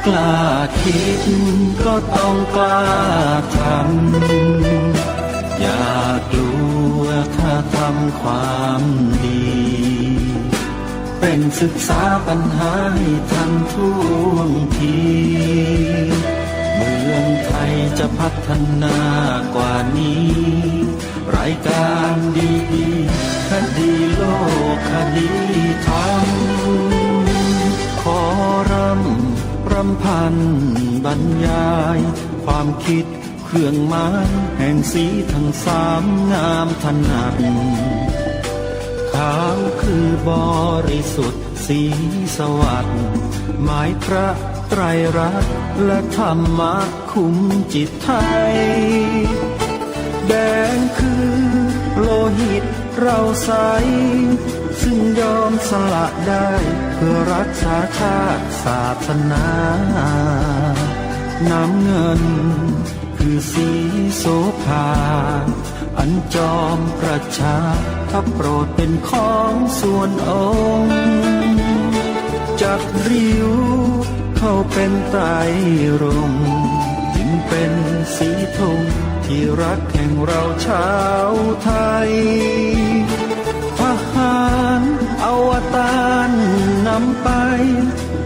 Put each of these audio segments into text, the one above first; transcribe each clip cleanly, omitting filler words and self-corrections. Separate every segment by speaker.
Speaker 1: กล้าคิดก็ต้องกล้าทำอย่ากลัวถ้าทำความดีเป็นศึกษาปัญหาให้ทันท่วงทีเมืองไทยจะพัฒนากว่านี้รายการดีๆคดีโลกคดีธรรมขอรำพันบรรยายความคิดเครื่องหมายแห่งสีทั้งสามงามถนัดขาวคือบริสุทธิ์สีสวัสดิ์หมายพระไตรรัตน์และธรรมะคุ้มจิตไทยแดงคือโลหิตเราใสซึ่งยอมสละได้เพื่อรักษาชาติศาสนาน้ำเงินคือสีโสภาอันจอมประชาถ้าโปรดเป็นของส่วนองค์จากริ้วเข้าเป็นไตรรงค์จึงเป็นสีธงที่รักแห่งเราชาวไทยทหารอวตารนำไป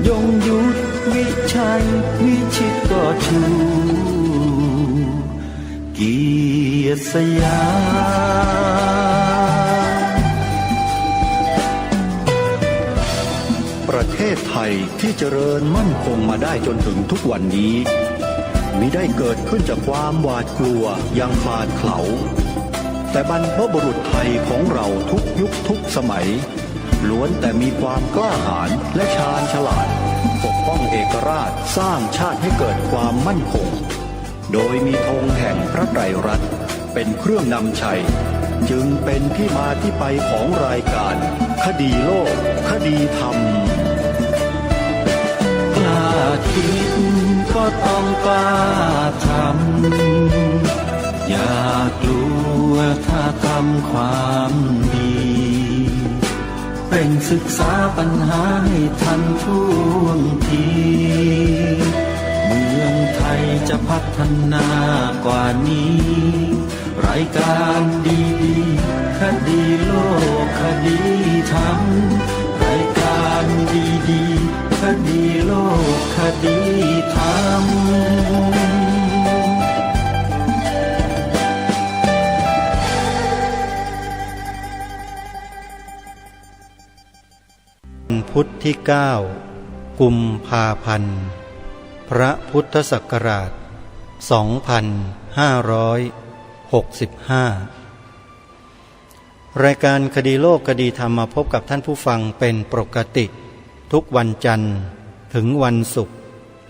Speaker 1: ยงยุทธวิชัยวิชิตก็ชูเกียรติสยาม
Speaker 2: ประเทศไทยที่เจริญมั่นคงมาได้จนถึงทุกวันนี้มิได้เกิดขึ้นจากความหวาดกลัวอย่างคลาดเขลาแต่บรรพบุรุษไทยของเราทุกยุคทุกสมัยล้วนแต่มีความกล้าหาญและชาญฉลาดปกป้องเอกราชสร้างชาติให้เกิดความมั่นคงโดยมีธงแห่งพระไตรรัตน์เป็นเครื่องนำชัยจึงเป็นที่มาที่ไปของรายการคดีโลกคดีธรรม
Speaker 1: กล้าคิดก็ต้องกล้าทำอย่ากลัวถ้าทำความดีเป็นศึกษาปัญหาให้ทันท่วงทีเมืองไทยจะพัฒนากว่านี้รายการดีๆคดีโลกคดีธรรมรายการดีๆคดีโลกคดีธรรม
Speaker 3: พุทธที่9กุมภาพันธ์พระพุทธศักราช2565รายการคดีโลกคดีธรรมมาพบกับท่านผู้ฟังเป็นปกติทุกวันจันทร์ถึงวันศุกร์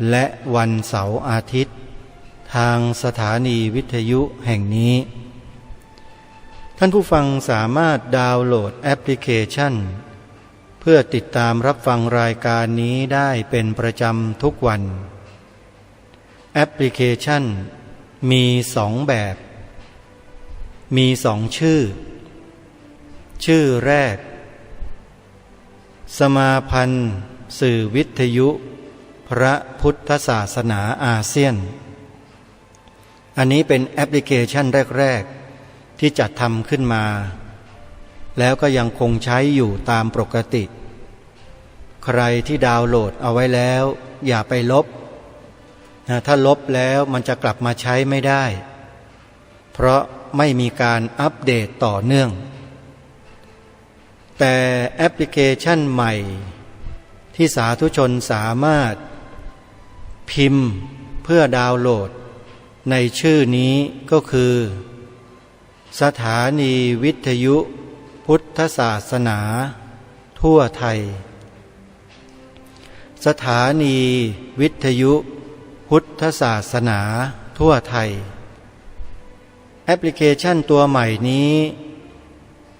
Speaker 3: และวันเสาร์อาทิตย์ทางสถานีวิทยุแห่งนี้ท่านผู้ฟังสามารถดาวน์โหลดแอปพลิเคชันเพื่อติดตามรับฟังรายการนี้ได้เป็นประจำทุกวันแอปพลิเคชันมี2แบบมี2ชื่อแรกสมาพันธ์สื่อวิทยุพระพุทธศาสนาอาเซียนอันนี้เป็นแอปพลิเคชันแรกๆที่จัดทำขึ้นมาแล้วก็ยังคงใช้อยู่ตามปกติใครที่ดาวน์โหลดเอาไว้แล้วอย่าไปลบถ้าลบแล้วมันจะกลับมาใช้ไม่ได้เพราะไม่มีการอัปเดตต่อเนื่องแต่แอปพลิเคชันใหม่ที่สาธุชนสามารถพิมพ์เพื่อดาวน์โหลดในชื่อนี้ก็คือสถานีวิทยุพุทธศาสนาทั่วไทยสถานีวิทยุพุทธศาสนาทั่วไทยแอปพลิเคชันตัวใหม่นี้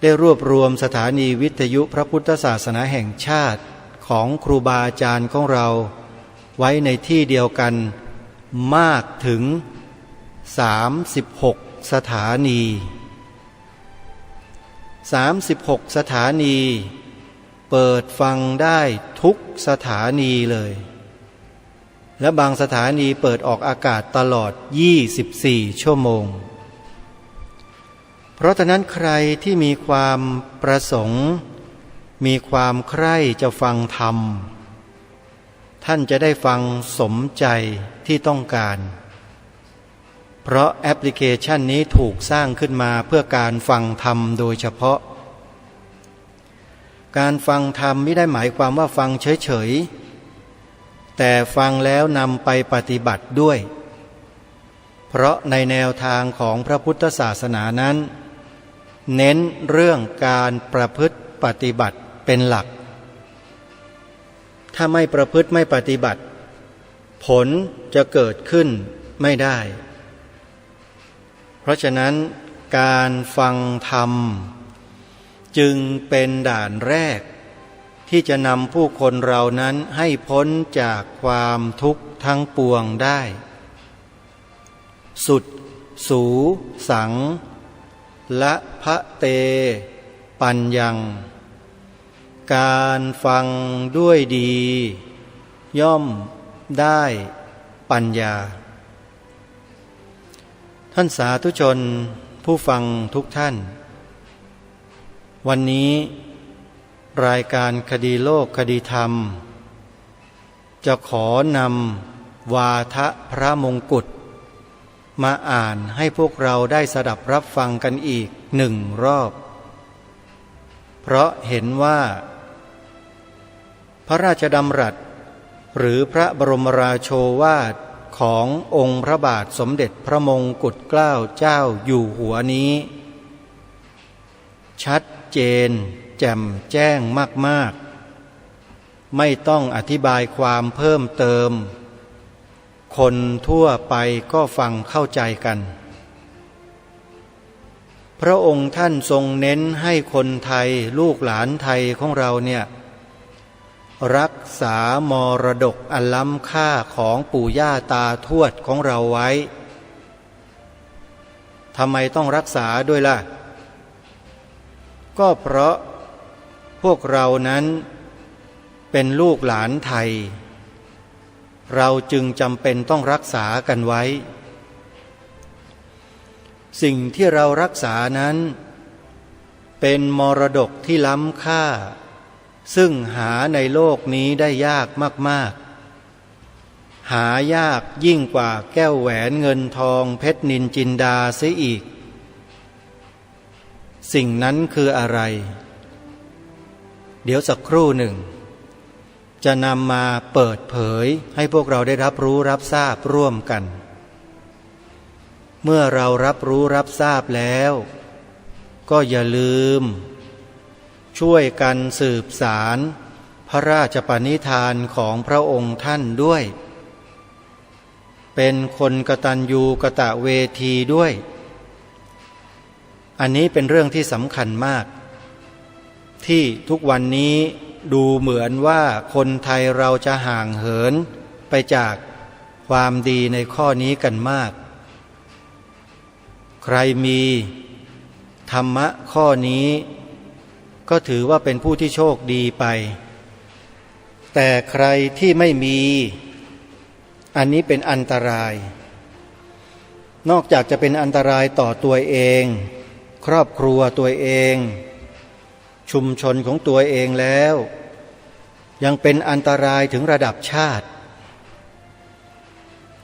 Speaker 3: ได้รวบรวมสถานีวิทยุพระพุทธศาสนาแห่งชาติของครูบาอาจารย์ของเราไว้ในที่เดียวกันมากถึง36สถานี36สถานีเปิดฟังได้ทุกสถานีเลย และบางสถานีเปิดออกอากาศตลอด24ชั่วโมงเพราะฉะนั้นใครที่มีความประสงค์มีความใคร่จะฟังธรรมท่านจะได้ฟังสมใจที่ต้องการเพราะแอปพลิเคชันนี้ถูกสร้างขึ้นมาเพื่อการฟังธรรมโดยเฉพาะการฟังธรรมไม่ได้หมายความว่าฟังเฉยๆแต่ฟังแล้วนำไปปฏิบัติด้วยเพราะในแนวทางของพระพุทธศาสนานั้นเน้นเรื่องการประพฤติปฏิบัติเป็นหลักถ้าไม่ประพฤติไม่ปฏิบัติผลจะเกิดขึ้นไม่ได้เพราะฉะนั้นการฟังธรรมจึงเป็นด่านแรกที่จะนำผู้คนเรานั้นให้พ้นจากความทุกข์ทั้งปวงได้สุดสูสังละพะเตปัญญังการฟังด้วยดีย่อมได้ปัญญาท่านสาธุชนผู้ฟังทุกท่านวันนี้รายการคดีโลกคดีธรรมจะขอนำวาทะพระมงกุฎมาอ่านให้พวกเราได้สดับรับฟังกันอีก1 รอบเพราะเห็นว่าพระราชดำรัสหรือพระบรมราโชวาทขององค์พระบาทสมเด็จพระมงกุฎเกล้าเจ้าอยู่หัวนี้ชัดเจนแจ่มแจ้งมากๆไม่ต้องอธิบายความเพิ่มเติมคนทั่วไปก็ฟังเข้าใจกันพระองค์ท่านทรงเน้นให้คนไทยลูกหลานไทยของเราเนี่ยรักษามรดกอันล้ำค่าของปู่ย่าตาทวดของเราไว้ทำไมต้องรักษาด้วยล่ะก็เพราะพวกเรานั้นเป็นลูกหลานไทยเราจึงจำเป็นต้องรักษากันไว้สิ่งที่เรารักษานั้นเป็นมรดกที่ล้ำค่าซึ่งหาในโลกนี้ได้ยากมากๆหายากยิ่งกว่าแก้วแหวนเงินทองเพชรนิลจินดาเสียอีกสิ่งนั้นคืออะไรเดี๋ยวสักครู่หนึ่งจะนำมาเปิดเผยให้พวกเราได้รับรู้รับทราบร่วมกันเมื่อเรารับรู้รับทราบแล้วก็อย่าลืมช่วยกันสืบสารพระราชปณิธานของพระองค์ท่านด้วยเป็นคนกตัญญูกตเวทีด้วยอันนี้เป็นเรื่องที่สำคัญมากที่ทุกวันนี้ดูเหมือนว่าคนไทยเราจะห่างเหินไปจากความดีในข้อนี้กันมากใครมีธรรมะข้อนี้ก็ถือว่าเป็นผู้ที่โชคดีไปแต่ใครที่ไม่มีอันนี้เป็นอันตรายนอกจากจะเป็นอันตรายต่อตัวเองครอบครัวตัวเองชุมชนของตัวเองแล้วยังเป็นอันตรายถึงระดับชาติ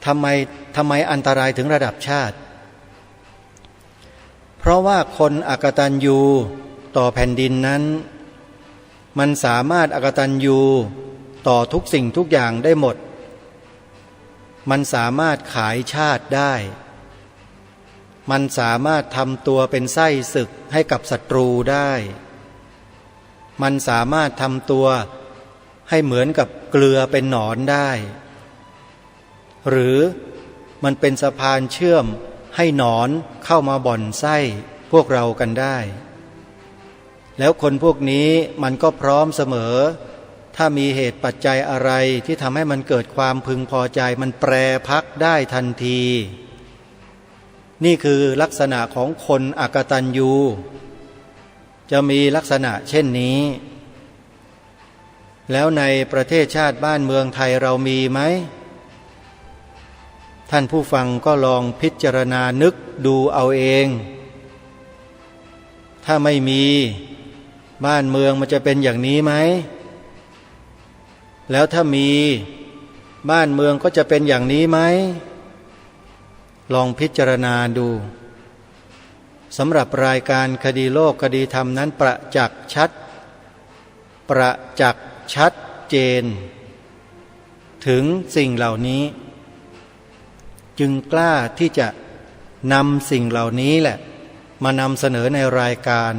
Speaker 3: ทำไมอันตรายถึงระดับชาติเพราะว่าคนอกตัญญูต่อแผ่นดินนั้นมันสามารถอกตัญญูต่อทุกสิ่งทุกอย่างได้หมดมันสามารถขายชาติได้มันสามารถทำตัวเป็นไส้ศึกให้กับศัตรูได้มันสามารถทำตัวให้เหมือนกับเกลือเป็นหนอนได้หรือมันเป็นสะพานเชื่อมให้หนอนเข้ามาบ่อนไส้พวกเรากันได้แล้วคนพวกนี้มันก็พร้อมเสมอถ้ามีเหตุปัจจัยอะไรที่ทำให้มันเกิดความพึงพอใจมันแปรพักได้ทันทีนี่คือลักษณะของคนอกตัญญูจะมีลักษณะเช่นนี้แล้วในประเทศชาติบ้านเมืองไทยเรามีไหม ท่านผู้ฟังก็ลองพิจารณานึกดูเอาเองถ้าไม่มีบ้านเมืองมันจะเป็นอย่างนี้ไหมแล้วถ้ามีบ้านเมืองก็จะเป็นอย่างนี้ไหมลองพิจารณาดูสำหรับรายการคดีโลกคดีธรรมนั้นประจักษ์ชัดเจนถึงสิ่งเหล่านี้จึงกล้าที่จะนำสิ่งเหล่านี้แหละมานำเสนอในรายการ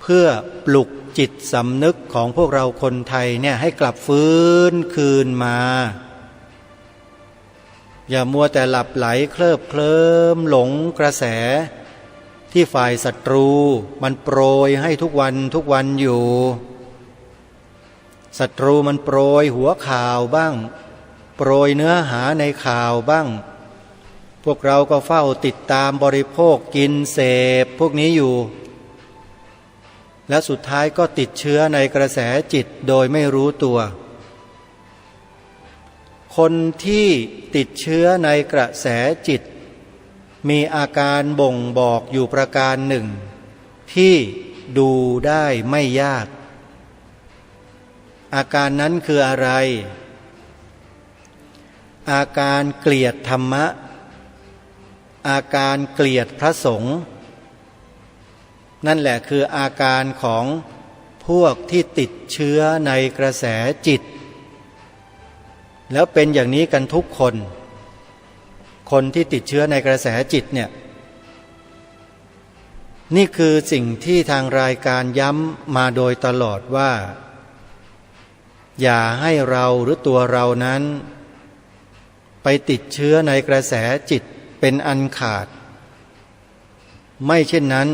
Speaker 3: เพื่อปลุกจิตสำนึกของพวกเราคนไทยเนี่ยให้กลับฟื้นคืนมาอย่ามัวแต่หลับไหลเคลิบเคลิ้มหลงกระแสที่ฝ่ายศัตรูมันโปรยให้ทุกวันอยู่ศัตรูมันโปรยหัวข่าวบ้างโปรยเนื้อหาในข่าวบ้างพวกเราก็เฝ้าติดตามบริโภคกินเสพพวกนี้อยู่และสุดท้ายก็ติดเชื้อในกระแสจิตโดยไม่รู้ตัวคนที่ติดเชื้อในกระแสจิตมีอาการบ่งบอกอยู่ประการหนึ่งที่ดูได้ไม่ยากอาการนั้นคืออะไรอาการเกลียดธรรมะอาการเกลียดพระสงฆ์นั่นแหละคืออาการของพวกที่ติดเชื้อในกระแสจิตแล้วเป็นอย่างนี้กันทุกคนที่ติดเชื้อในกระแสจิตเนี่ยนี่คือสิ่งที่ทางรายการย้ำมาโดยตลอดว่าอย่าให้เราหรือตัวเรานั้นไปติดเชื้อในกระแสจิตเป็นอันขาดไม่เช่นนั้น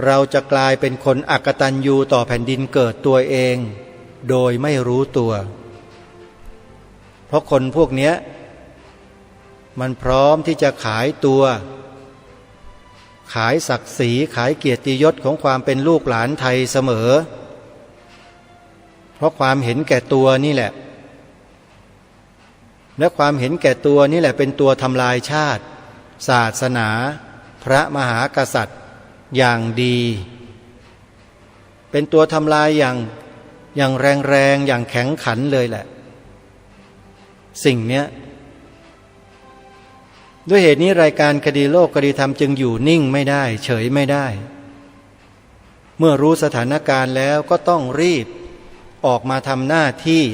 Speaker 3: เราจะกลายเป็นคนอกตัญญูต่อแผ่นดินเกิดตัวเองโดยไม่รู้ตัวเพราะคนพวกเนี้ยมันพร้อมที่จะขายตัวขายศักดิ์ศรีขายเกียรติยศของความเป็นลูกหลานไทยเสมอเพราะความเห็นแก่ตัวนี่แหละและความเห็นแก่ตัวนี่แหละเป็นตัวทำลายชาติศาสนาพระมหากษัตริย์อย่างดีเป็นตัวทำลายอย่างแรงอย่างแข็งขันเลยแหละสิ่งเนี้ยด้วยเหตุนี้รายการคดีโลกคดีธรรมจึงอยู่นิ่งไม่ได้เฉยไม่ได้เมื่อรู้สถานการณ์แล้วก็ต้องรีบออกมาทำหน้าที่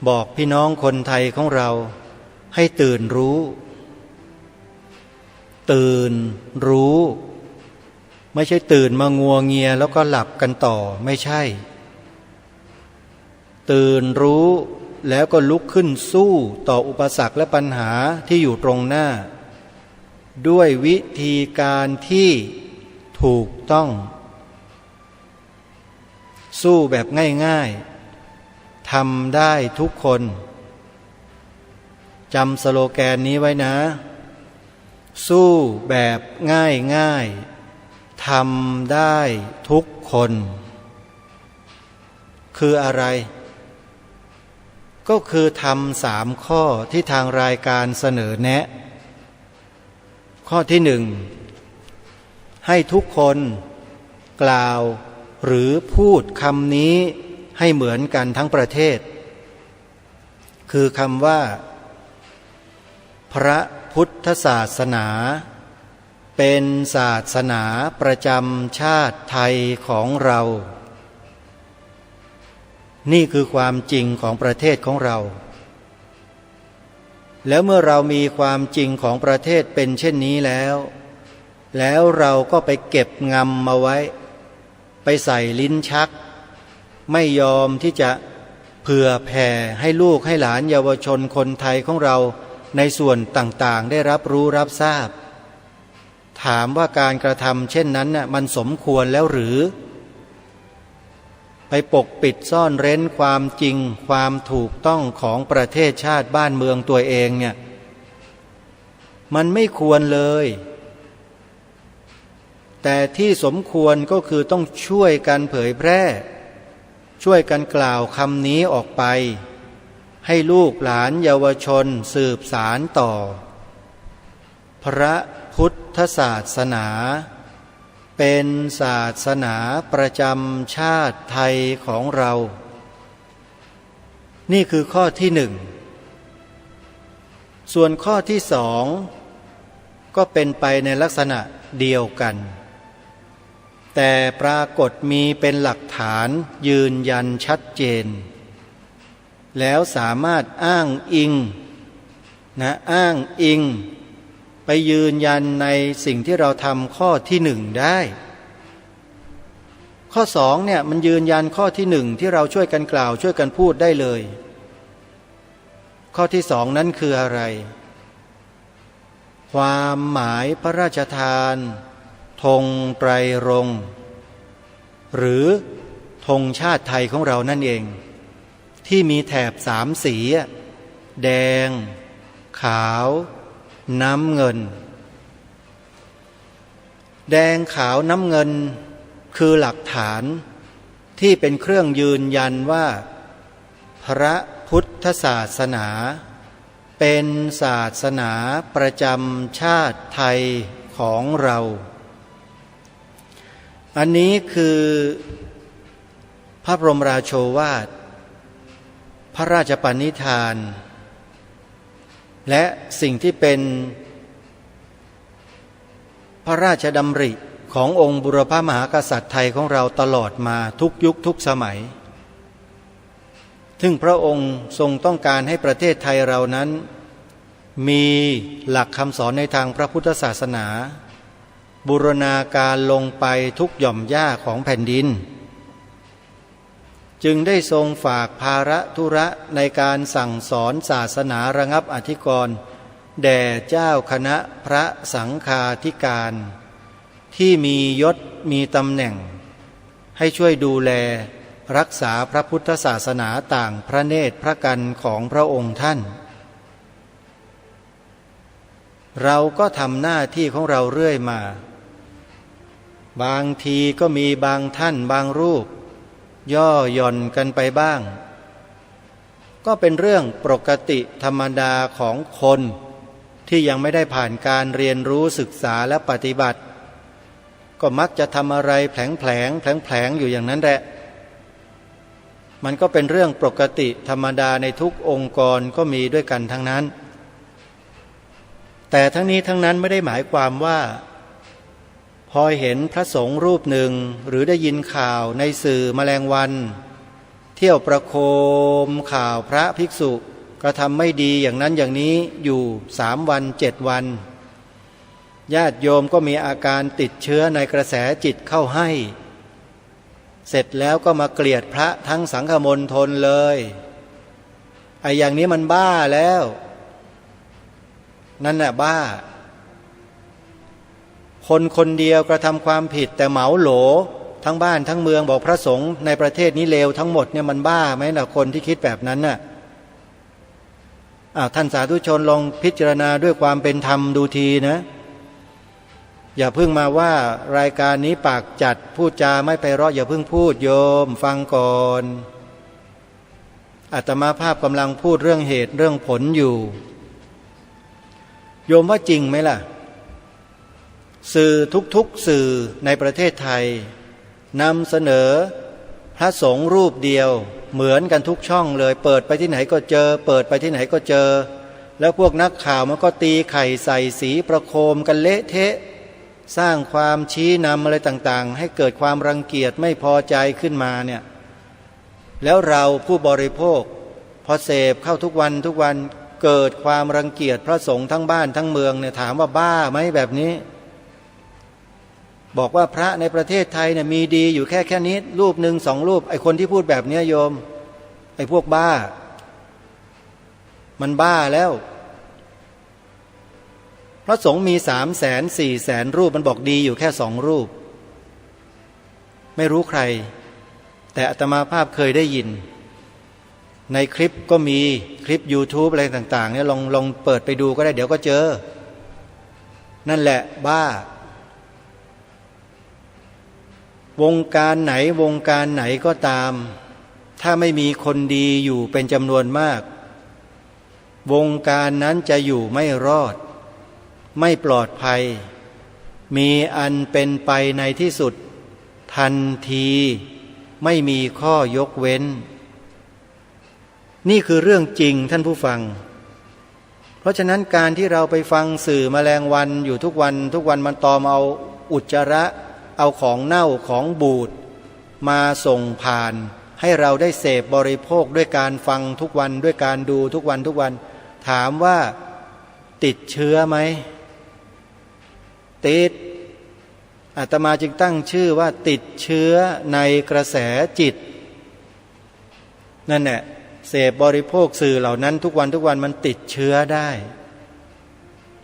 Speaker 3: บอกพี่น้องคนไทยของเราให้ตื่นรู้ไม่ใช่ตื่นมางัวเงียแล้วก็หลับกันต่อไม่ใช่ตื่นรู้แล้วก็ลุกขึ้นสู้ต่ออุปสรรคและปัญหาที่อยู่ตรงหน้าด้วยวิธีการที่ถูกต้องสู้แบบง่ายๆทำได้ทุกคนจำสโลแกนนี้ไว้นะสู้แบบง่ายๆทำได้ทุกคนคืออะไรก็คือทำ3 ข้อที่ทางรายการเสนอแนะข้อที่1ให้ทุกคนกล่าวหรือพูดคำนี้ให้เหมือนกันทั้งประเทศคือคำว่าพระพุทธศาสนาเป็นศาสนาประจำชาติไทยของเรานี่คือความจริงของประเทศของเราแล้วเมื่อเรามีความจริงของประเทศเป็นเช่นนี้แล้วเราก็ไปเก็บงำมาไว้ไปใส่ลิ้นชักไม่ยอมที่จะเผื่อแผ่ให้ลูกให้หลานเยาวชนคนไทยของเราในส่วนต่างๆได้รับรู้รับทราบถามว่าการกระทำเช่นนั้นน่ะมันสมควรแล้วหรือไปปกปิดซ่อนเร้นความจริงความถูกต้องของประเทศชาติบ้านเมืองตัวเองเนี่ยมันไม่ควรเลยแต่ที่สมควรก็คือต้องช่วยกันเผยแพร่ช่วยกันกล่าวคำนี้ออกไป ให้ลูกหลานเยาวชนสืบสารต่อพระพุทธศาสนาเป็นศาสนาประจำชาติไทยของเรานี่คือข้อที่หนึ่งส่วนข้อที่สองก็เป็นไปในลักษณะเดียวกันแต่ปรากฏมีเป็นหลักฐานยืนยันชัดเจนแล้วสามารถอ้างอิงไปยืนยันในสิ่งที่เราทำข้อที่หนึ่งได้ข้อสองเนี่ยมันยืนยันข้อที่หนึ่งที่เราช่วยกันกล่าวช่วยกันพูดได้เลยข้อที่สองนั้นคืออะไรความหมายพระราชทานธงไตรรงค์หรือธงชาติไทยของเรานั่นเองที่มีแถบสามสีแดงขาวน้ำเงินแดงขาวน้ำเงินคือหลักฐานที่เป็นเครื่องยืนยันว่าพระพุทธศาสนาเป็นศาสนาประจำชาติไทยของเราอันนี้คือพระบรมราโชวาทพระราชปณิธานและสิ่งที่เป็นพระราชดำริขององค์บุรพมหากษัตริย์ไทยของเราตลอดมาทุกยุคทุกสมัยซึ่งพระองค์ทรงต้องการให้ประเทศไทยเรานั้นมีหลักคำสอนในทางพระพุทธศาสนาบูรณาการลงไปทุกหย่อมหญ้าของแผ่นดินจึงได้ทรงฝากภาระธุระในการสั่งสอนศาสนาระงับอธิกรณ์แด่เจ้าคณะพระสังฆาธิการที่มียศมีตำแหน่งให้ช่วยดูแลรักษาพระพุทธศาสนาต่างพระเนตรพระกันของพระองค์ท่านเราก็ทำหน้าที่ของเราเรื่อยมาบางทีก็มีบางท่านบางรูปย่อหย่อนกันไปบ้างก็เป็นเรื่องปกติธรรมดาของคนที่ยังไม่ได้ผ่านการเรียนรู้ศึกษาและปฏิบัติก็มักจะทำอะไรแผลงอยู่อย่างนั้นแหละมันก็เป็นเรื่องปกติธรรมดาในทุกองค์กรก็มีด้วยกันทั้งนั้นแต่ทั้งนี้ทั้งนั้นไม่ได้หมายความว่าพอเห็นพระสงฆ์รูปหนึ่งหรือได้ยินข่าวในสื่อแมลงวันเที่ยวประโคมข่าวพระภิกษุกระทำไม่ดีอย่างนั้นอย่างนี้อยู่3 วัน 7 วันญาติโยมก็มีอาการติดเชื้อในกระแสจิตเข้าให้เสร็จแล้วก็มาเกลียดพระทั้งสังฆมณฑลเลยไอ้อย่างนี้มันบ้าแล้วนั่นแหละบ้าคนคนเดียวกระทำความผิดแต่เหมาโหลทั้งบ้านทั้งเมืองบอกพระสงฆ์ในประเทศนี้เลวทั้งหมดเนี่ยมันบ้าไหมล่ะคนที่คิดแบบนั้นน่ะท่านสาธุชนลองพิจารณาด้วยความเป็นธรรมดูทีนะอย่าเพิ่งมาว่ารายการนี้ปากจัดพูดจาไม่ไพเราะอย่าเพิ่งพูดโยมฟังก่อนอาตมาภาพกำลังพูดเรื่องเหตุเรื่องผลอยู่โยมว่าจริงไหมล่ะสื่อทุกสื่อในประเทศไทยนำเสนอพระสงฆ์รูปเดียวเหมือนกันทุกช่องเลยเปิดไปที่ไหนก็เจอเปิดไปที่ไหนก็เจอแล้วพวกนักข่าวมันก็ตีไข่ใส่สีประโคมกันเละเทะสร้างความชี้นำอะไรต่างๆให้เกิดความรังเกียจไม่พอใจขึ้นมาเนี่ยแล้วเราผู้บริโภคพอเสพเข้าทุกวันเกิดความรังเกียจพระสงฆ์ทั้งบ้านทั้งเมืองเนี่ยถามว่าบ้าไหมแบบนี้บอกว่าพระในประเทศไทยเนี่ยมีดีอยู่แค่นี้รูปหนึ่ง2 รูปไอ้คนที่พูดแบบนี้โยมไอ้พวกบ้ามันบ้าแล้วพระสงฆ์มี300,000-400,000 รูปมันบอกดีอยู่แค่2 รูปไม่รู้ใครแต่อาตมาภาพเคยได้ยินในคลิปก็มีคลิป YouTube อะไรต่างๆเนี่ยลองเปิดไปดูก็ได้เดี๋ยวก็เจอนั่นแหละบ้าวงการไหนก็ตามถ้าไม่มีคนดีอยู่เป็นจำนวนมาก วงการนั้นจะอยู่ไม่รอดไม่ปลอดภัยมีอันเป็นไปในที่สุดทันทีไม่มีข้อยกเว้นนี่คือเรื่องจริงท่านผู้ฟังเพราะฉะนั้นการที่เราไปฟังสื่อแมลงวันอยู่ทุกวันมันตอมเอาอุจจาระเอาของเน่าของบูดมาส่งผ่านให้เราได้เสพบริโภคด้วยการฟังทุกวันด้วยการดูทุกวันถามว่าติดเชื้อไหมติดอาตมาจึงตั้งชื่อว่าติดเชื้อในกระแสจิตนั่นแหละเสพบริโภคสื่อเหล่านั้นทุกวันมันติดเชื้อได้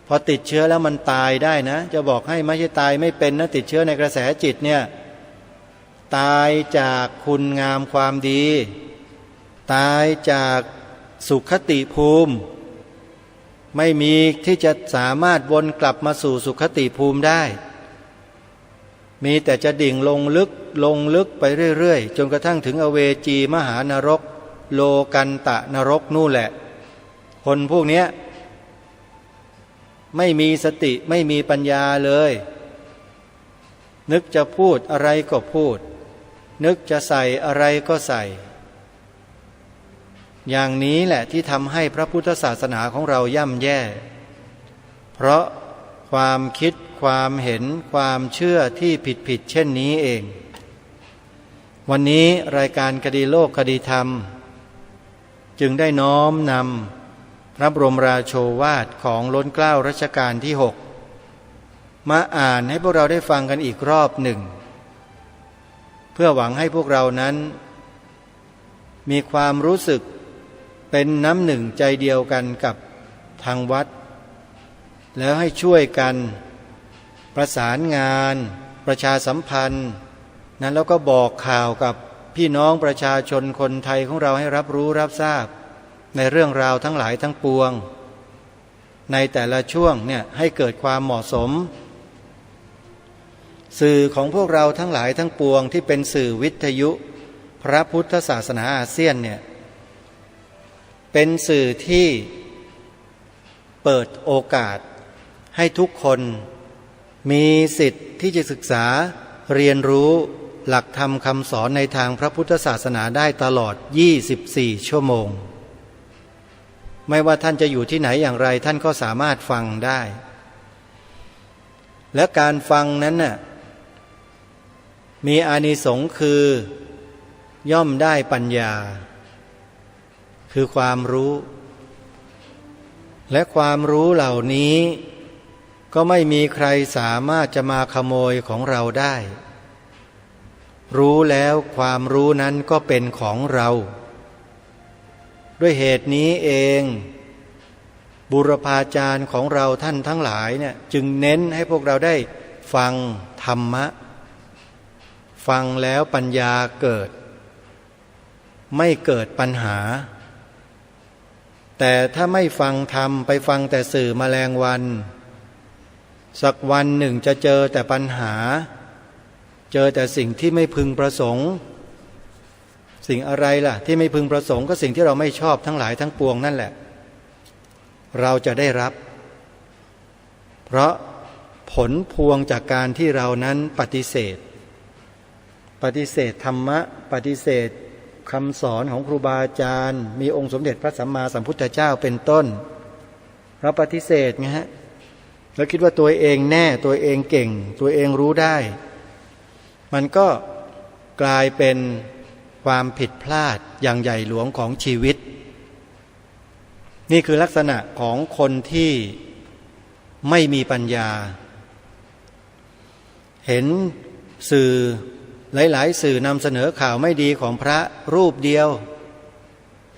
Speaker 3: พอติดเชื้อแล้วมันตายได้นะจะบอกให้ไม่ใช่ตายไม่เป็นนะติดเชื้อในกระแสจิตเนี่ยตายจากคุณงามความดีตายจากสุขติภูมิไม่มีที่จะสามารถวนกลับมาสู่สุขติภูมิได้มีแต่จะดิ่งลงลึกไปเรื่อยๆจนกระทั่งถึงอเวจีมหานรกโลกันตะนรกนู่นแหละคนพวกนี้ไม่มีสติไม่มีปัญญาเลยนึกจะพูดอะไรก็พูดนึกจะใส่อะไรก็ใส่อย่างนี้แหละที่ทำให้พระพุทธศาสนาของเราย่ำแย่เพราะความคิดความเห็นความเชื่อที่ผิดเช่นนี้เองวันนี้รายการคดีโลกคดีธรรมจึงได้น้อมนำพระบรมราโชวาทของล้นเกล้ารัชกาลที่6มาอ่านให้พวกเราได้ฟังกันอีกรอบหนึ่งเพื่อหวังให้พวกเรานั้นมีความรู้สึกเป็นน้ำหนึ่งใจเดียวกันกับทางวัดแล้วให้ช่วยกันประสานงานประชาสัมพันธ์นั้นแล้วก็บอกข่าวกับพี่น้องประชาชนคนไทยของเราให้รับรู้รับทราบในเรื่องราวทั้งหลายทั้งปวงในแต่ละช่วงเนี่ยให้เกิดความเหมาะสมสื่อของพวกเราทั้งหลายทั้งปวงที่เป็นสื่อวิทยุพระพุทธศาสนาอาเซียนเนี่ยเป็นสื่อที่เปิดโอกาสให้ทุกคนมีสิทธิ์ที่จะศึกษาเรียนรู้หลักธรรมคำสอนในทางพระพุทธศาสนาได้ตลอด24 ชั่วโมงไม่ว่าท่านจะอยู่ที่ไหนอย่างไรท่านก็สามารถฟังได้และการฟังนั้นน่ะมีอานิสงส์คือย่อมได้ปัญญาคือความรู้และความรู้เหล่านี้ก็ไม่มีใครสามารถจะมาขโมยของเราได้รู้แล้วความรู้นั้นก็เป็นของเราด้วยเหตุนี้เองบุรพาจารย์ของเราท่านทั้งหลายเนี่ยจึงเน้นให้พวกเราได้ฟังธรรมะฟังแล้วปัญญาเกิดไม่เกิดปัญหาแต่ถ้าไม่ฟังธรรมไปฟังแต่สื่อแมลงวันสักวันหนึ่งจะเจอแต่ปัญหาเจอแต่สิ่งที่ไม่พึงประสงค์สิ่งอะไรล่ะที่ไม่พึงประสงค์ก็สิ่งที่เราไม่ชอบทั้งหลายทั้งปวงนั่นแหละเราจะได้รับเพราะผลพวงจากการที่เรานั้นปฏิเสธธรรมะปฏิเสธคำสอนของครูบาอาจารย์มีองค์สมเด็จพระสัมมาสัมพุทธเจ้าเป็นต้นเราปฏิเสธไงฮะแล้วคิดว่าตัวเองแน่ตัวเองเก่งตัวเองรู้ได้มันก็กลายเป็นความผิดพลาดอย่างใหญ่หลวงของชีวิตนี่คือลักษณะของคนที่ไม่มีปัญญาเห็นสื่อหลายๆสื่อนำเสนอข่าวไม่ดีของพระรูปเดียว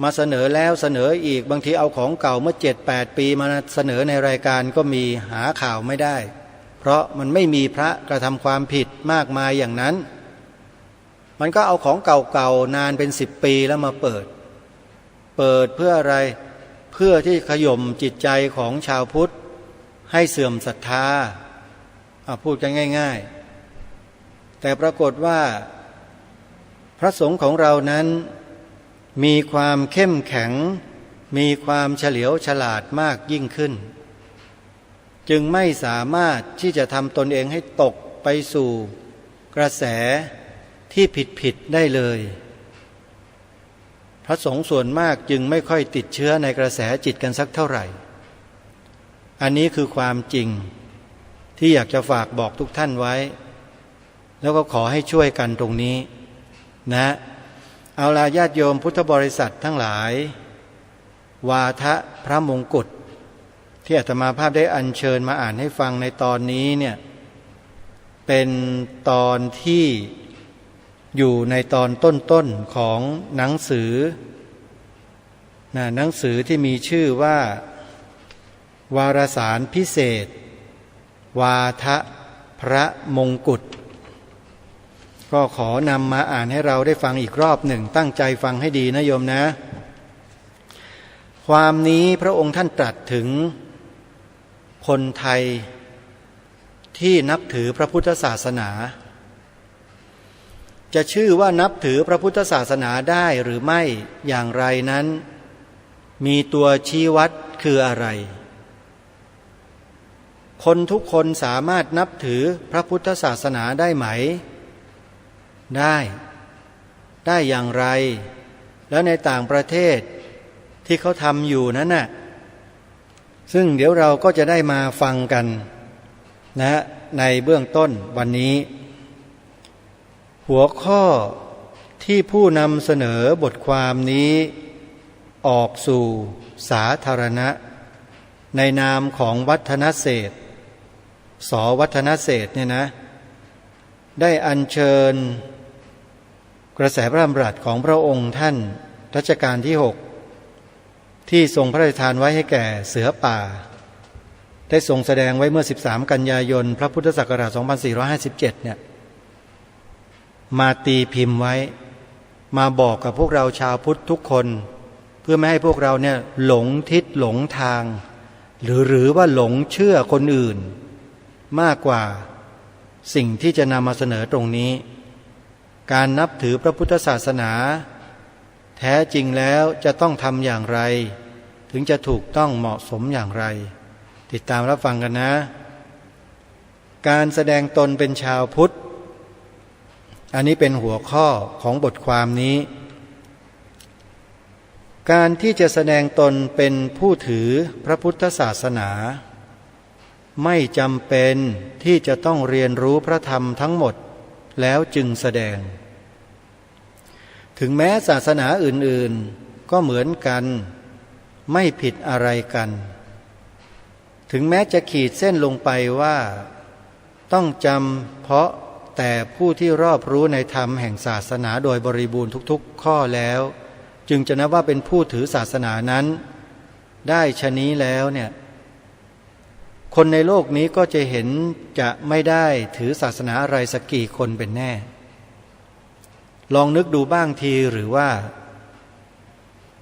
Speaker 3: มาเสนอแล้วเสนออีกบางทีเอาของเก่าเมื่อ 7-8 ปีมาเสนอในรายการก็มีหาข่าวไม่ได้เพราะมันไม่มีพระกระทำความผิดมากมายอย่างนั้นมันก็เอาของเก่าๆนานเป็น10 ปีแล้วมาเปิดเพื่ออะไรเพื่อที่ขย่มจิตใจของชาวพุทธให้เสื่อมศรัทธาพูดกันง่ายๆแต่ปรากฏว่าพระสงฆ์ของเรานั้นมีความเข้มแข็ง มีความเฉลียวฉลาดมากยิ่งขึ้นจึงไม่สามารถที่จะทำตนเองให้ตกไปสู่กระแสที่ผิดได้เลยพระสงฆ์ส่วนมากจึงไม่ค่อยติดเชื้อในกระแสจิตกันสักเท่าไหร่อันนี้คือความจริงที่อยากจะฝากบอกทุกท่านไว้แล้วก็ขอให้ช่วยกันตรงนี้นะเอาล่ะญาติโยมพุทธบริษัททั้งหลายวาทะพระมงกุฎที่อาตมาภาพได้อัญเชิญมาอ่านให้ฟังในตอนนี้เนี่ยเป็นตอนที่อยู่ในตอนต้นๆของหนังสือหนังสือที่มีชื่อว่าวารสารพิเศษวาทะพระมงกุฎก็ขอนำมาอ่านให้เราได้ฟังอีกรอบหนึ่งตั้งใจฟังให้ดีนะโยมนะความนี้พระองค์ท่านตรัสถึงคนไทยที่นับถือพระพุทธศาสนาจะชื่อว่านับถือพระพุทธศาสนาได้หรือไม่อย่างไรนั้นมีตัวชี้วัดคืออะไรคนทุกคนสามารถนับถือพระพุทธศาสนาได้ไหมได้อย่างไรแล้วในต่างประเทศที่เขาทำอยู่นั้นน่ะซึ่งเดี๋ยวเราก็จะได้มาฟังกันนะในเบื้องต้นวันนี้หัวข้อที่ผู้นำเสนอบทความนี้ออกสู่สาธารณะในนามของวัฒนเศรษฐ์ส.วัฒนเศรษฐ์เนี่ยนะได้อัญเชิญกระแสพระดำรัสของพระองค์ท่านรัชกาลที่6ที่ทรงพระราชทานไว้ให้แก่เสือป่าได้ทรงแสดงไว้เมื่อ13กันยายนพระพุทธศักราช2457เนี่ยมาตีพิมพ์ไว้มาบอกกับพวกเราชาวพุทธทุกคนเพื่อไม่ให้พวกเราเนี่ยหลงทิศหลงทางหรือว่าหลงเชื่อคนอื่นมากกว่าสิ่งที่จะนำมาเสนอตรงนี้การนับถือพระพุทธศาสนาแท้จริงแล้วจะต้องทำอย่างไรถึงจะถูกต้องเหมาะสมอย่างไรติดตามรับฟังกันนะการแสดงตนเป็นชาวพุทธอันนี้เป็นหัวข้อของบทความนี้การที่จะแสดงตนเป็นผู้ถือพระพุทธศาสนาไม่จำเป็นที่จะต้องเรียนรู้พระธรรมทั้งหมดแล้วจึงแสดงถึงแม้ศาสนาอื่นๆก็เหมือนกันไม่ผิดอะไรกันถึงแม้จะขีดเส้นลงไปว่าต้องจำเพราะแต่ผู้ที่รอบรู้ในธรรมแห่งศาสนาโดยบริบูรณ์ทุกๆข้อแล้วจึงจะนับว่าเป็นผู้ถือศาสนานั้นได้ชะนี้แล้วเนี่ยคนในโลกนี้ก็จะเห็นจะไม่ได้ถือศาสนาอะไรสักกี่คนเป็นแน่ลองนึกดูบ้างทีหรือว่า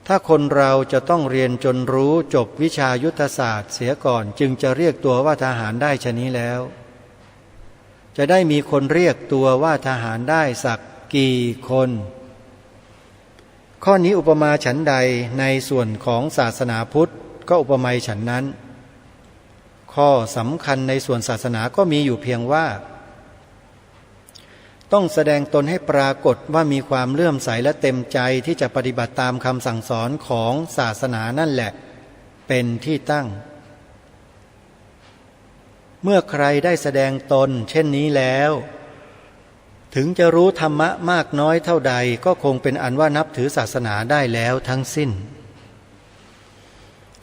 Speaker 3: ถ้าคนเราจะต้องเรียนจนรู้จบวิชายุทธศาสตร์เสียก่อนจึงจะเรียกตัวว่าทหารได้ชะนี้แล้วจะได้มีคนเรียกตัวว่าทหารได้สักกี่คนข้อนี้อุปมาฉันใดในส่วนของศาสนาพุทธก็อุปไมยฉันนั้นข้อสำคัญในส่วนศาสนาก็มีอยู่เพียงว่าต้องแสดงตนให้ปรากฏว่ามีความเลื่อมใสและเต็มใจที่จะปฏิบัติตามคำสั่งสอนของศาสนานั่นแหละเป็นที่ตั้งเมื่อใครได้แสดงตนเช่นนี้แล้วถึงจะรู้ธรรมะมากน้อยเท่าใดก็คงเป็นอันว่านับถือศาสนาได้แล้วทั้งสิ้น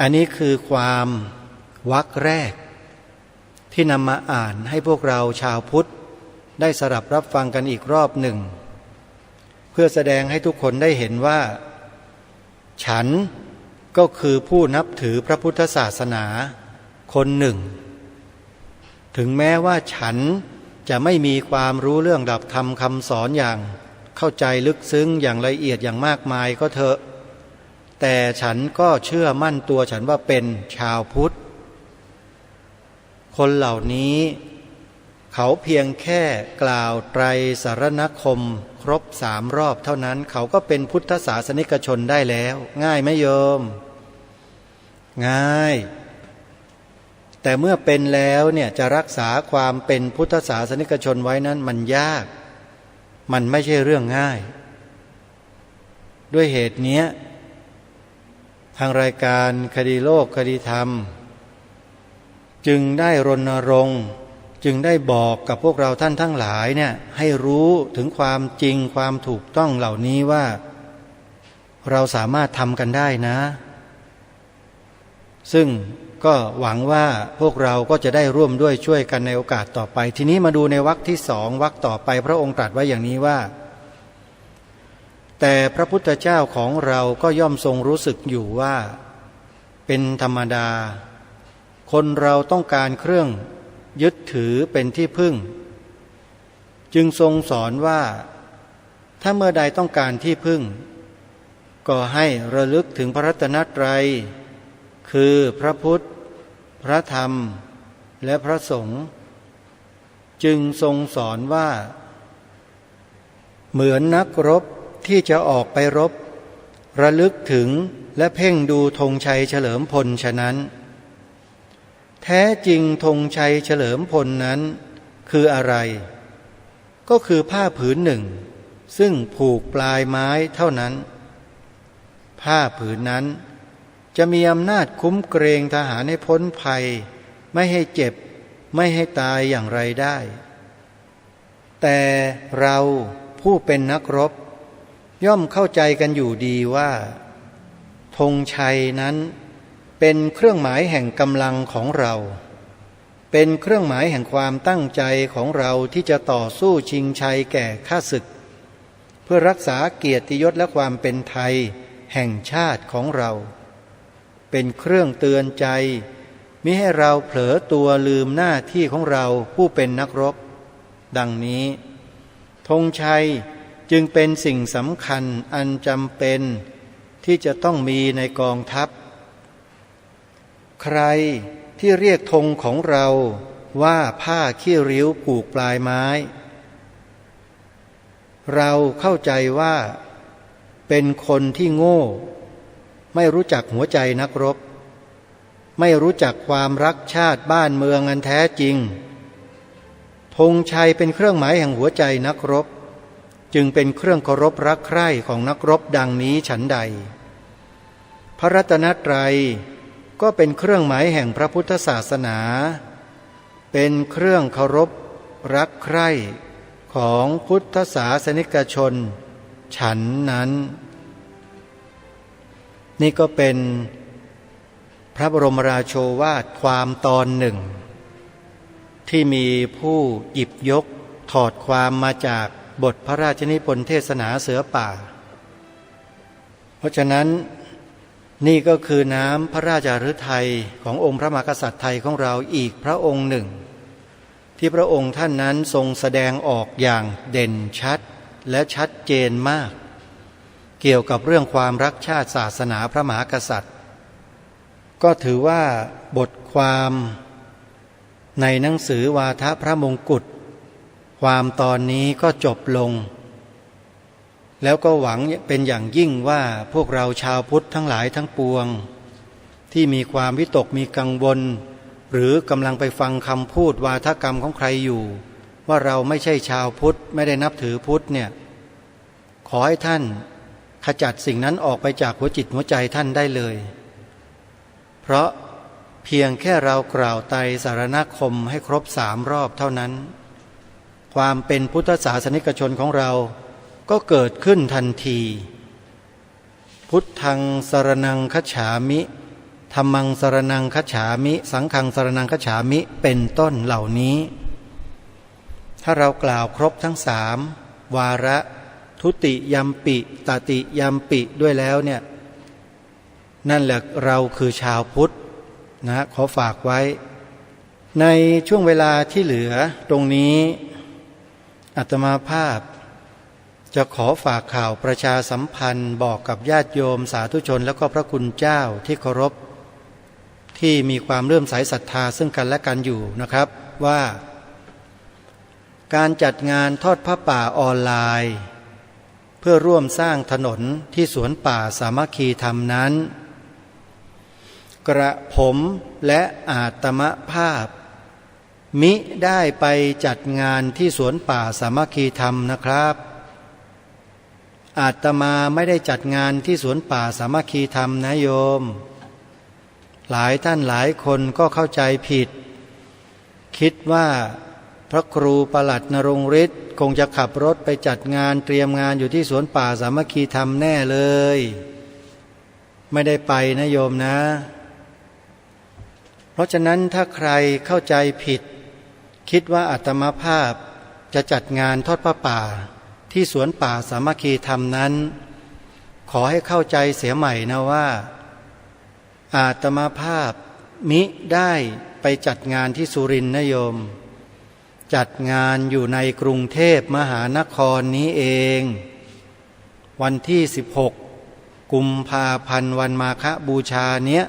Speaker 3: อันนี้คือความวรรคแรกที่นำมาอ่านให้พวกเราชาวพุทธได้สดับรับฟังกันอีกรอบหนึ่งเพื่อแสดงให้ทุกคนได้เห็นว่าฉันก็คือผู้นับถือพระพุทธศาสนาคนหนึ่งถึงแม้ว่าฉันจะไม่มีความรู้เรื่องหลักธรรมคำสอนอย่างเข้าใจลึกซึ้งอย่างละเอียดอย่างมากมายก็เถอะแต่ฉันก็เชื่อมั่นตัวฉันว่าเป็นชาวพุทธคนเหล่านี้เขาเพียงแค่กล่าวไตรสรณคมครบ3 รอบเท่านั้นเขาก็เป็นพุทธศาสนิกชนได้แล้วง่ายไหมโยม ง่ายแต่เมื่อเป็นแล้วเนี่ยจะรักษาความเป็นพุทธศาสนิกชนไว้นั้นมันยากมันไม่ใช่เรื่องง่ายด้วยเหตุนี้ทางรายการคดีโลกคดีธรรมจึงได้รณรงค์จึงได้บอกกับพวกเราท่านทั้งหลายเนี่ยให้รู้ถึงความจริงความถูกต้องเหล่านี้ว่าเราสามารถทำกันได้นะซึ่งก็หวังว่าพวกเราก็จะได้ร่วมด้วยช่วยกันในโอกาสต่อไปทีนี้มาดูในวรรคที่สองวรรคต่อไปพระองค์ตรัสไว้อย่างนี้ว่าแต่พระพุทธเจ้าของเราก็ย่อมทรงรู้สึกอยู่ว่าเป็นธรรมดาคนเราต้องการเครื่องยึดถือเป็นที่พึ่งจึงทรงสอนว่าถ้าเมื่อใดต้องการที่พึ่งก็ให้ระลึกถึงพระรัตนตรัยคือพระพุทธพระธรรมและพระสงฆ์จึงทรงสอนว่าเหมือนนักรบที่จะออกไปรบระลึกถึงและเพ่งดูธงชัยเฉลิมพลฉะนั้นแท้จริงธงชัยเฉลิมพลนั้นคืออะไรก็คือผ้าผืนหนึ่งซึ่งผูกปลายไม้เท่านั้นผ้าผืนนั้นจะมีอำนาจคุ้มเกรงทหารให้พ้นภัยไม่ให้เจ็บไม่ให้ตายอย่างไรได้แต่เราผู้เป็นนักรบย่อมเข้าใจกันอยู่ดีว่าธงชัยนั้นเป็นเครื่องหมายแห่งกำลังของเราเป็นเครื่องหมายแห่งความตั้งใจของเราที่จะต่อสู้ชิงชัยแก่ข้าศึกเพื่อรักษาเกียรติยศและความเป็นไทยแห่งชาติของเราเป็นเครื่องเตือนใจมิให้เราเผลอตัวลืมหน้าที่ของเราผู้เป็นนักรบดังนี้ธงชัยจึงเป็นสิ่งสำคัญอันจำเป็นที่จะต้องมีในกองทัพใครที่เรียกธงของเราว่าผ้าขี้ริ้วผูกปลายไม้เราเข้าใจว่าเป็นคนที่โง่ไม่รู้จักหัวใจนักรบไม่รู้จักความรักชาติบ้านเมืองอันแท้จริงธงชัยเป็นเครื่องหมายแห่งหัวใจนักรบจึงเป็นเครื่องเคารพรักใคร่ของนักรบดังนี้ฉันใดพระรัตนตรัยก็เป็นเครื่องหมายแห่งพระพุทธศาสนาเป็นเครื่องเคารพรักใคร่ของพุทธศาสนิกชนฉันนั้นนี่ก็เป็นพระบรมราโชวาทความตอนหนึ่งที่มีผู้หยิบยกถอดความมาจากบทพระราชนิพนธ์เทศนาเสือป่าเพราะฉะนั้นนี่ก็คือน้ำพระราชฤทัยขององค์พระมหากษัตริย์ไทยของเราอีกพระองค์หนึ่งที่พระองค์ท่านนั้นทรงแสดงออกอย่างเด่นชัดและชัดเจนมากเกี่ยวกับเรื่องความรักชาติศาสนาพระมหากษัตริย์ก็ถือว่าบทความในหนังสือวาทะพระมงกุฎความตอนนี้ก็จบลงแล้วก็หวังเป็นอย่างยิ่งว่าพวกเราชาวพุทธทั้งหลายทั้งปวงที่มีความวิตกมีกังวลหรือกำลังไปฟังคำพูดวาทกรรมของใครอยู่ว่าเราไม่ใช่ชาวพุทธไม่ได้นับถือพุทธเนี่ยขอให้ท่านขจัดสิ่งนั้นออกไปจากหัวจิตหัวใจท่านได้เลยเพราะเพียงแค่เรากล่าวไตรสรณคมให้ครบ3 รอบเท่านั้นความเป็นพุทธศาสนิกชนของเราก็เกิดขึ้นทันทีพุทธังสรณังคัจฉามิธัมมังสรณังคัจฉามิสังฆังสรณังคัจฉามิเป็นต้นเหล่านี้ถ้าเรากล่าวครบทั้ง3วาระทุติยัมปิตติยัมปิด้วยแล้วเนี่ยนั่นแหละเราคือชาวพุทธนะขอฝากไว้ในช่วงเวลาที่เหลือตรงนี้อาตมาภาพจะขอฝากข่าวประชาสัมพันธ์บอกกับญาติโยมสาธุชนแล้วก็พระคุณเจ้าที่เคารพที่มีความเลื่อมใสศรัทธาซึ่งกันและกันอยู่นะครับว่าการจัดงานทอดผ้าป่าออนไลน์เพื่อร่วมสร้างถนนที่สวนป่าสามัคคีธรรมนั้น กระผมและอาตมภาพมิได้ไปจัดงานที่สวนป่าสามัคคีธรรมนะครับอาตมาไม่ได้จัดงานที่สวนป่าสามัคคีธรรมนะโยมหลายท่านหลายคนก็เข้าใจผิดคิดว่าพระครูประหลัดนรงฤทธิ์คงจะขับรถไปจัดงานเตรียมงานอยู่ที่สวนป่าสามัคคีธรรมแน่เลยไม่ได้ไปนะโยมนะเพราะฉะนั้นถ้าใครเข้าใจผิดคิดว่าอาตมาภาพจะจัดงานทอดผ้าป่าที่สวนป่าสามัคคีธรรมนั้นขอให้เข้าใจเสียใหม่นะว่าอาตมาภาพมิได้ไปจัดงานที่สุรินทร์นะโยมจัดงานอยู่ในกรุงเทพมหานครนี้เองวันที่16 กุมภาพันธ์วันมาฆบูชาเนี้ย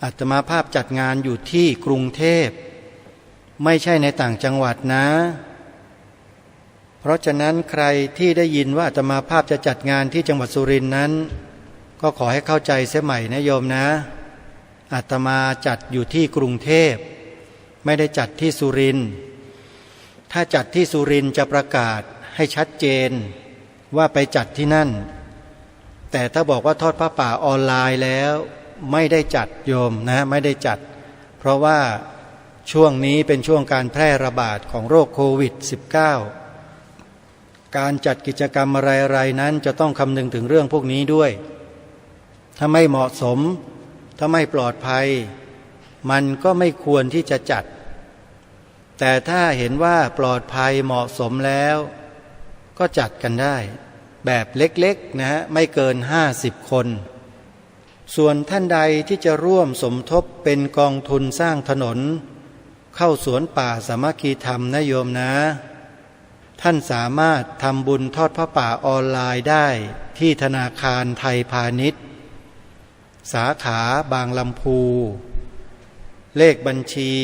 Speaker 3: อาตมาภาพจัดงานอยู่ที่กรุงเทพไม่ใช่ในต่างจังหวัดนะเพราะฉะนั้นใครที่ได้ยินว่าอาตมาภาพจะจัดงานที่จังหวัดสุรินทร์นั้นก็ขอให้เข้าใจเสียใหม่นะโยมนะอาตมาจัดอยู่ที่กรุงเทพไม่ได้จัดที่สุรินทร์ถ้าจัดที่สุรินทร์จะประกาศให้ชัดเจนว่าไปจัดที่นั่นแต่ถ้าบอกว่าทอดผ้าป่าออนไลน์แล้วไม่ได้จัดโยมนะไม่ได้จัดเพราะว่าช่วงนี้เป็นช่วงการแพร่ระบาดของโรคโควิด -19 การจัดกิจกรรมอะไรๆนั้นจะต้องคำนึงถึงเรื่องพวกนี้ด้วยถ้าไม่เหมาะสมถ้าไม่ปลอดภัยมันก็ไม่ควรที่จะจัดแต่ถ้าเห็นว่าปลอดภัยเหมาะสมแล้วก็จัดกันได้แบบเล็กๆนะฮะไม่เกิน50 คนส่วนท่านใดที่จะร่วมสมทบเป็นกองทุนสร้างถนนเข้าสวนป่าสามัคคีธรรมนะโยมนะท่านสามารถทำบุญทอดผ้าป่าออนไลน์ได้ที่ธนาคารไทยพาณิชย์สาขาบางลำพูเลขบัญชี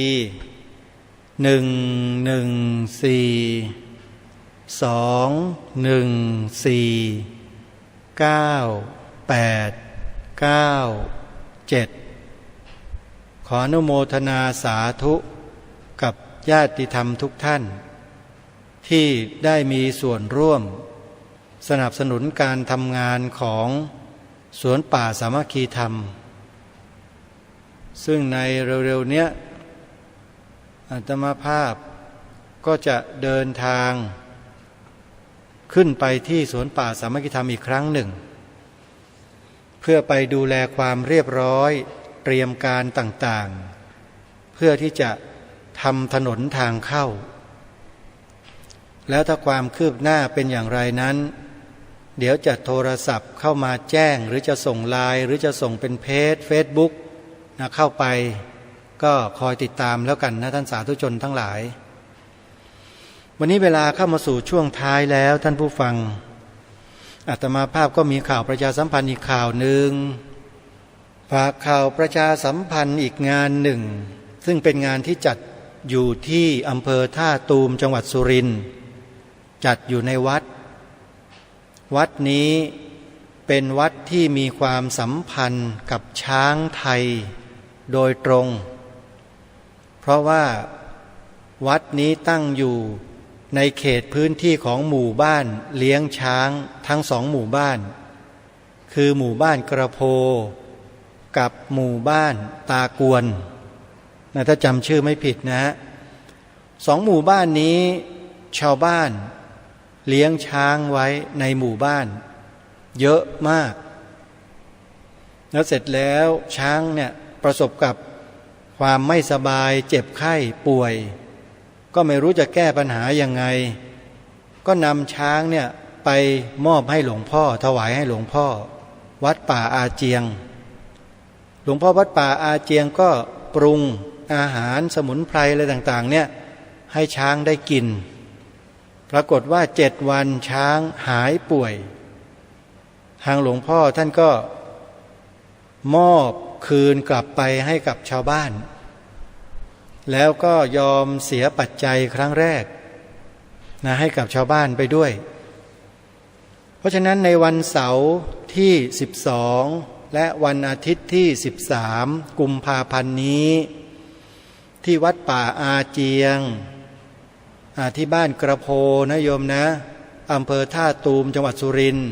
Speaker 3: 114214987ขออนุโมทนาสาธุกับญาติธรรมทุกท่านที่ได้มีส่วนร่วมสนับสนุนการทำงานของสวนป่าสามัคคีธรรมซึ่งในเร็วๆเนี้ยอาตมาภาพก็จะเดินทางขึ้นไปที่สวนป่าสามัคคีธรรมอีกครั้งหนึ่งเพื่อไปดูแลความเรียบร้อยเตรียมการต่างๆเพื่อที่จะทำถนนทางเข้าแล้วถ้าความคืบหน้าเป็นอย่างไรนั้นเดี๋ยวจะโทรศัพท์เข้ามาแจ้งหรือจะส่งไลน์หรือจะส่งเป็นเฟซบุ๊กนะเข้าไปก็คอยติดตามแล้วกันนะท่านสาธุชนทั้งหลายวันนี้เวลาเข้ามาสู่ช่วงท้ายแล้วท่านผู้ฟังอาตมาภาพก็มีข่าวประชาสัมพันธ์อีกข่าวหนึ่งฝากข่าวประชาสัมพันธ์อีกงานหนึ่งซึ่งเป็นงานที่จัดอยู่ที่อำเภอท่าตูมจังหวัดสุรินทร์จัดอยู่ในวัดนี้เป็นวัดที่มีความสัมพันธ์กับช้างไทยโดยตรงเพราะว่าวัดนี้ตั้งอยู่ในเขตพื้นที่ของหมู่บ้านเลี้ยงช้างทั้ง2 หมู่บ้านคือหมู่บ้านกระโพกับหมู่บ้านตากวนนะถ้าจำชื่อไม่ผิดนะฮะ2 หมู่บ้านนี้ชาวบ้านเลี้ยงช้างไว้ในหมู่บ้านเยอะมากแล้วเสร็จแล้วช้างเนี่ยประสบกับความไม่สบายเจ็บไข้ป่วยก็ไม่รู้จะแก้ปัญหายังไงก็นำช้างเนี่ยไปมอบให้หลวงพ่อถวายให้หลวงพ่อวัดป่าอาเจียงหลวงพ่อวัดป่าอาเจียงก็ปรุงอาหารสมุนไพรอะไรต่างๆเนี่ยให้ช้างได้กินปรากฏว่า7 วันช้างหายป่วยทางหลวงพ่อท่านก็มอบคืนกลับไปให้กับชาวบ้านแล้วก็ยอมเสียปัจจัยครั้งแรกนะให้กับชาวบ้านไปด้วยเพราะฉะนั้นในวันเสาร์ที่12 และวันอาทิตย์ที่13กุมภาพันธ์นี้ที่วัดป่าอาเจียงที่บ้านกระโพนะโยมนะอำเภอท่าตูมจังหวัดสุรินทร์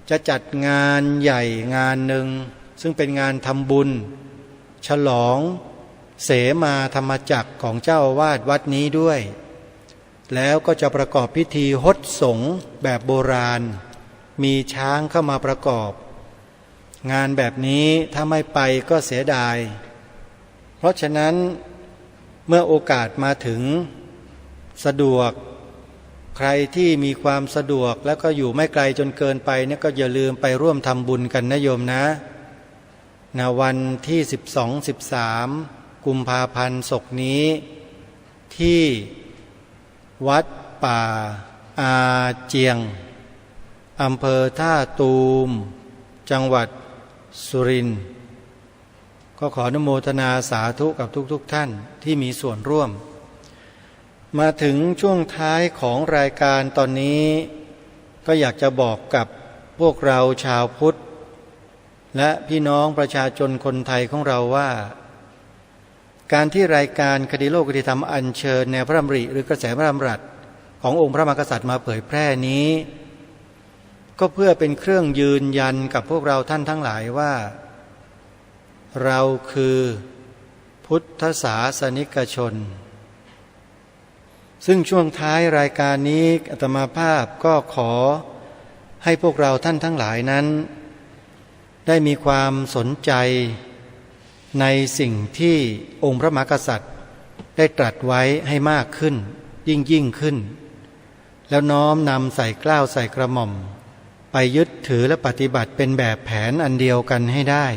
Speaker 3: จะจัดงานใหญ่งานหนึ่งซึ่งเป็นงานทำบุญฉลองเสมาธรรมจักรของเจ้าอาวาสวัดนี้ด้วยแล้วก็จะประกอบพิธีฮดสงฆ์แบบโบราณมีช้างเข้ามาประกอบงานแบบนี้ถ้าไม่ไปก็เสียดายเพราะฉะนั้นเมื่อโอกาสมาถึงสะดวกใครที่มีความสะดวกแล้วก็อยู่ไม่ไกลจนเกินไปเนี่ยก็อย่าลืมไปร่วมทำบุญกันนะโยมนะวันที่12-13กุมภาพันธ์ศกนี้ที่วัดป่าอาเจียงอำเภอท่าตูมจังหวัดสุรินทร์ก็ขออนุโมทนาสาธุกับทุกท่านที่มีส่วนร่วมมาถึงช่วงท้ายของรายการตอนนี้ก็อยากจะบอกกับพวกเราชาวพุทธและพี่น้องประชาชนคนไทยของเราว่าการที่รายการคดีโลกคดีธรรมอัญเชิญแนวพระดำริหรือกระแสพระดำรัสขององค์พระมหากษัตริย์มาเผยแพร่นี้ก็เพื่อเป็นเครื่องยืนยันกับพวกเราท่านทั้งหลายว่าเราคือพุทธศาสนิกชนซึ่งช่วงท้ายรายการนี้อาตมาภาพก็ขอให้พวกเราท่านทั้งหลายนั้นได้มีความสนใจในสิ่งที่องค์พระมหากษัตริย์ได้ตรัสไว้ให้มากขึ้นยิ่งขึ้นแล้วน้อมนำใส่เกล้าใส่กระหม่อมไปยึดถือและปฏิบัติเป็นแบบแผนอันเดียวกันให้ได้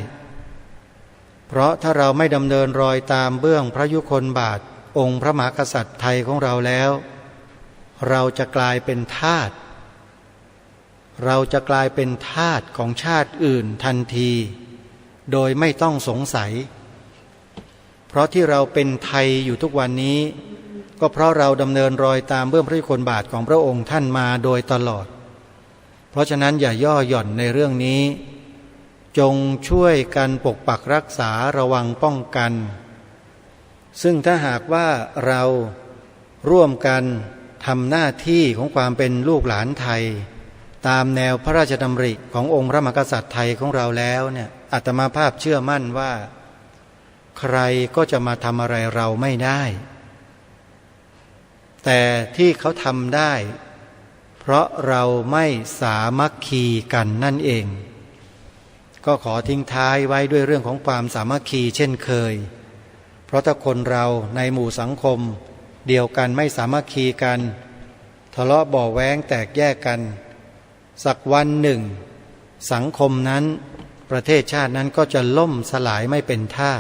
Speaker 3: เพราะถ้าเราไม่ดำเนินรอยตามเบื้องพระยุคลบาทองค์พระมหากษัตริย์ไทยของเราแล้วเราจะกลายเป็นทาสของชาติอื่นทันทีโดยไม่ต้องสงสัยเพราะที่เราเป็นไทยอยู่ทุกวันนี้ก็เพราะเราดำเนินรอยตามเบื้องพระยุคลบาทของพระองค์ท่านมาโดยตลอดเพราะฉะนั้นอย่าย่อหย่อนในเรื่องนี้จงช่วยกันปกปักรักษาระวังป้องกันซึ่งถ้าหากว่าเราร่วมกันทำหน้าที่ของความเป็นลูกหลานไทยตามแนวพระราชดำริขององค์พระมหากษัตริย์ไทยของเราแล้วเนี่ยอาตมาภาพเชื่อมั่นว่าใครก็จะมาทำอะไรเราไม่ได้แต่ที่เขาทำได้เพราะเราไม่สามัคคีกันนั่นเองก็ขอทิ้งท้ายไว้ด้วยเรื่องของความสามัคคีเช่นเคยเพราะถ้าคนเราในหมู่สังคมเดียวกันไม่สามัคคีกันทะเลาะเบาะแว้งแตกแยกกันสักวันหนึ่งสังคมนั้นประเทศชาตินั้นก็จะล่มสลายไม่เป็นท่า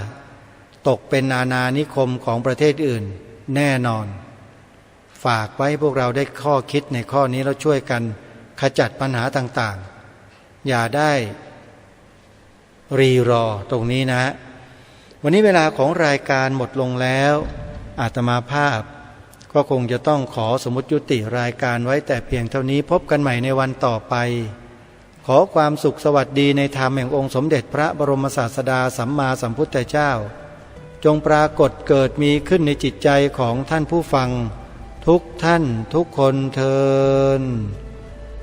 Speaker 3: ตกเป็นอาณานิคมของประเทศอื่นแน่นอนฝากไว้พวกเราได้ข้อคิดในข้อนี้แล้วช่วยกันขจัดปัญหาต่างๆอย่าได้รีรอตรงนี้นะวันนี้เวลาของรายการหมดลงแล้วอาตมาภาพก็คงจะต้องขอสมมุติยุติรายการไว้แต่เพียงเท่านี้พบกันใหม่ในวันต่อไปขอความสุขสวัสดีในธรรมแห่งองค์สมเด็จพระบรมศาสดาสัมมาสัมพุทธเจ้าจงปรากฏเกิดมีขึ้นในจิตใจของท่านผู้ฟังทุกท่านทุกคนเทอญ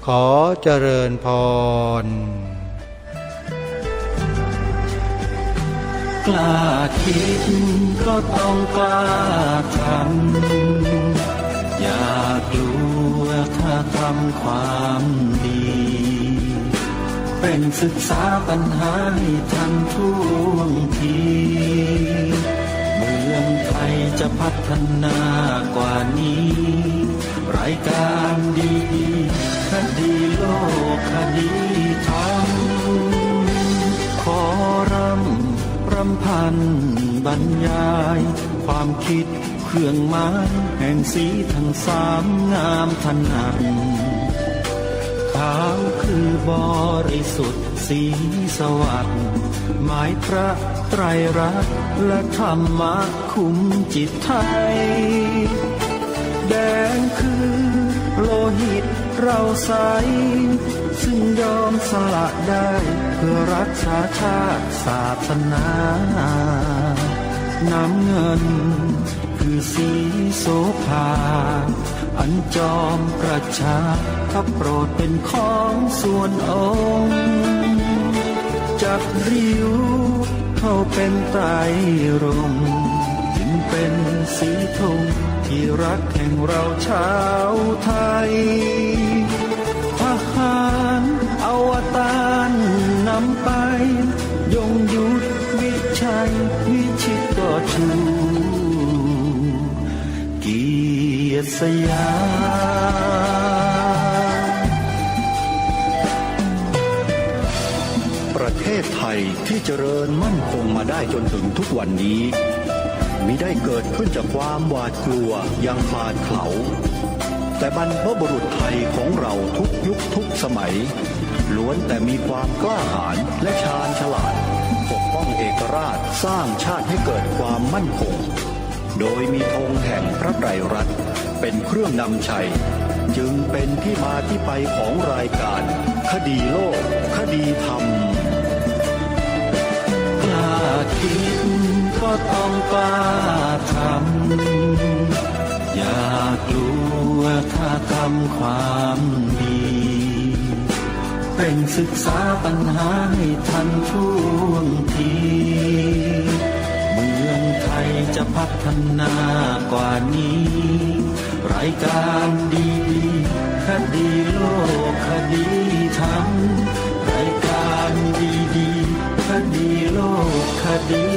Speaker 3: ขอเจริญพร
Speaker 1: กล้าคิดก็ต้องกล้าทำอย่ากลัวถ้าทำความดีเป็นศึกษาปัญหาให้ทันท่วงทีเมืองไทยจะพัฒนากว่านี้รายการดีคดีโลกคดีธรรมขอรำพันบรรยายความคิดเครื่องหมายแห่งสีทั้งสามงามถนัดขาวคือบริสุทธิ์สีสวัสดิ์หมายพระไตรรัตน์และธรรมะคุ้มจิตไทยแดงคือโลหิต เราใสซึ่งยอมสละได้เพื่อรักษาชาติศาสนา น้ำเงินคือสีโสภา อันจอมประชาถ้าโปรดเป็นของส่วนองค์จากริ้วเข้าเป็นไตรรงค์จึงเป็นสีธงที่รักแห่งเราชาวไทย ทหารอวตารนำไปยงยุทธวิชัยวิชิตก็ชูเกียรติสยาม
Speaker 2: ประเทศไทยที่เจริญมั่นคงมาได้จนถึงทุกวันนี้มิได้เกิดขึ้นจากความหวาดกลัวอย่างพลาดเขลาแต่บรรพบุรุษไทยของเราทุกยุคทุกสมัยล้วนแต่มีความกล้าหาญและชาญฉลาดปกป้องเอกราชสร้างชาติให้เกิดความมั่นคงโดยมีธงแห่งพระไตรรัตน์เป็นเครื่องนำชัยจึงเป็นที่มาที่ไปของรายการคดีโลกคดีธรรม
Speaker 1: กล้าคิดก็ต้องกล้าทำอย่ากลัวถ้าทำความดีเร่งศึกษาปัญหาให้ทันท่วงทีเมืองไทยจะพัฒนากว่านี้รายการดีๆคดีโลกคดีธรรมรายการดีๆคดีโลกคดี